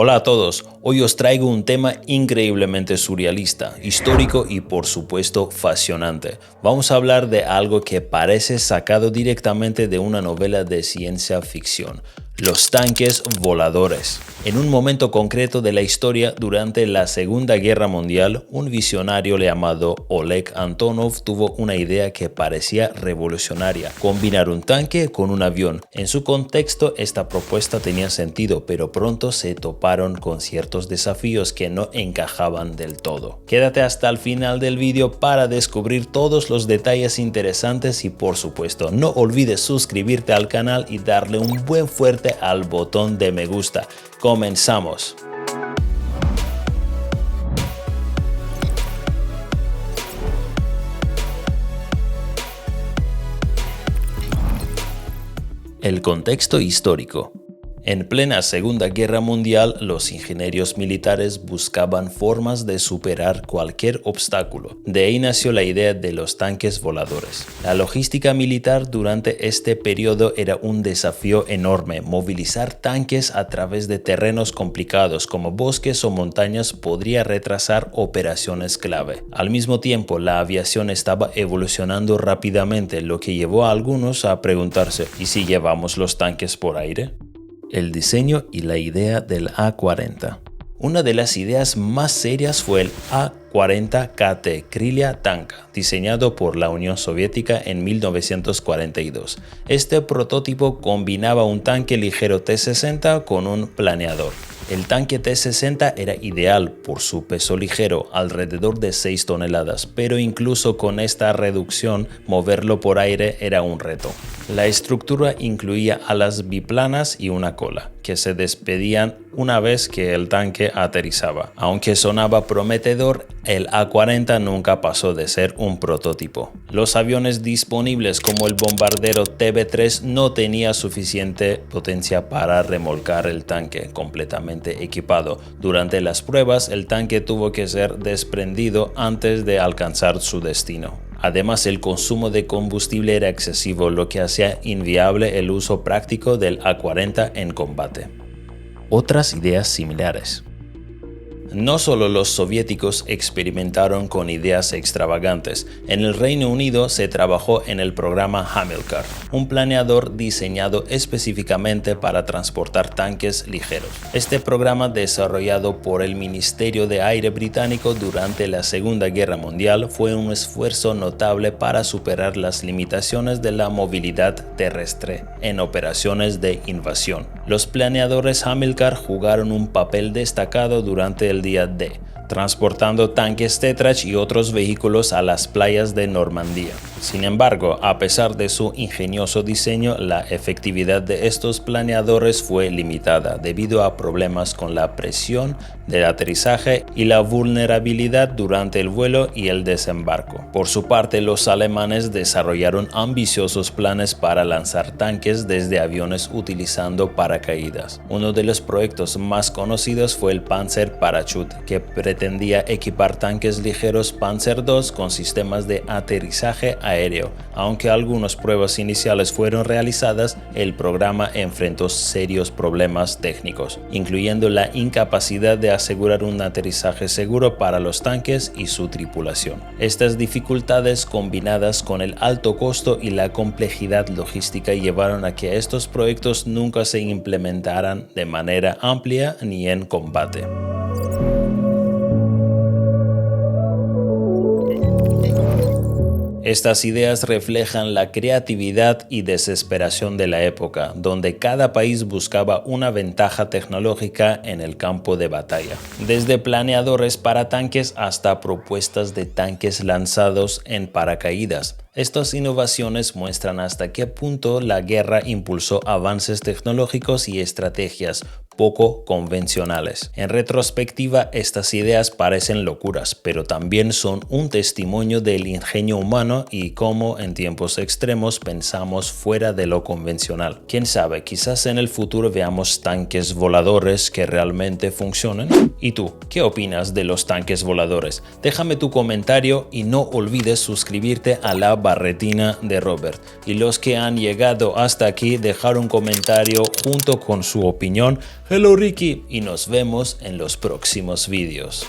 Hola a todos, hoy os traigo un tema increíblemente surrealista, histórico y por supuesto fascinante. Vamos a hablar de algo que parece sacado directamente de una novela de ciencia ficción. Los tanques voladores. En un momento concreto de la historia, durante la Segunda Guerra Mundial, un visionario llamado Oleg Antonov tuvo una idea que parecía revolucionaria: combinar un tanque con un avión. En su contexto, esta propuesta tenía sentido, pero pronto se toparon con ciertos desafíos que no encajaban del todo. Quédate hasta el final del vídeo para descubrir todos los detalles interesantes y, por supuesto, no olvides suscribirte al canal y darle un buen fuerte al botón de me gusta. Comenzamos. El contexto histórico. En plena Segunda Guerra Mundial, los ingenieros militares buscaban formas de superar cualquier obstáculo. De ahí nació la idea de los tanques voladores. La logística militar durante este periodo era un desafío enorme. Movilizar tanques a través de terrenos complicados como bosques o montañas podría retrasar operaciones clave. Al mismo tiempo, la aviación estaba evolucionando rápidamente, lo que llevó a algunos a preguntarse: ¿y si llevamos los tanques por aire? El diseño y la idea del A-40. Una de las ideas más serias fue el A-40KT Krylia Tanka, diseñado por la Unión Soviética en 1942. Este prototipo combinaba un tanque ligero T-60 con un planeador. El tanque T-60 era ideal por su peso ligero, alrededor de 6 toneladas, pero incluso con esta reducción, moverlo por aire era un reto. La estructura incluía alas biplanas y una cola, que se despedían una vez que el tanque aterrizaba. Aunque sonaba prometedor, el A-40 nunca pasó de ser un prototipo. Los aviones disponibles como el bombardero TB-3 no tenían suficiente potencia para remolcar el tanque completamente equipado. Durante las pruebas, el tanque tuvo que ser desprendido antes de alcanzar su destino. Además, el consumo de combustible era excesivo, lo que hacía inviable el uso práctico del A-40 en combate. Otras ideas similares. No solo los soviéticos experimentaron con ideas extravagantes. En el Reino Unido se trabajó en el programa Hamilcar, un planeador diseñado específicamente para transportar tanques ligeros. Este programa, desarrollado por el Ministerio de Aire británico durante la Segunda Guerra Mundial, fue un esfuerzo notable para superar las limitaciones de la movilidad terrestre en operaciones de invasión. Los planeadores Hamilcar jugaron un papel destacado durante el día D, transportando tanques Tetrach y otros vehículos a las playas de Normandía. Sin embargo, a pesar de su ingenioso diseño, la efectividad de estos planeadores fue limitada debido a problemas con la presión del aterrizaje y la vulnerabilidad durante el vuelo y el desembarco. Por su parte, los alemanes desarrollaron ambiciosos planes para lanzar tanques desde aviones utilizando paracaídas. Uno de los proyectos más conocidos fue el Panzer Parachute, que pretendía equipar tanques ligeros Panzer II con sistemas de aterrizaje aéreo. Aunque algunas pruebas iniciales fueron realizadas, el programa enfrentó serios problemas técnicos, incluyendo la incapacidad de asegurar un aterrizaje seguro para los tanques y su tripulación. Estas dificultades, combinadas con el alto costo y la complejidad logística, llevaron a que estos proyectos nunca se implementaran de manera amplia ni en combate. Estas ideas reflejan la creatividad y desesperación de la época, donde cada país buscaba una ventaja tecnológica en el campo de batalla. Desde planeadores para tanques hasta propuestas de tanques lanzados en paracaídas. Estas innovaciones muestran hasta qué punto la guerra impulsó avances tecnológicos y estrategias poco convencionales. En retrospectiva, estas ideas parecen locuras, pero también son un testimonio del ingenio humano y cómo en tiempos extremos pensamos fuera de lo convencional. Quién sabe, quizás en el futuro veamos tanques voladores que realmente funcionen. ¿Y tú, qué opinas de los tanques voladores? Déjame tu comentario y no olvides suscribirte a la barretina de Robert. Y los que han llegado hasta aquí, dejar un comentario junto con su opinión Hello Ricky y nos vemos en los próximos vídeos.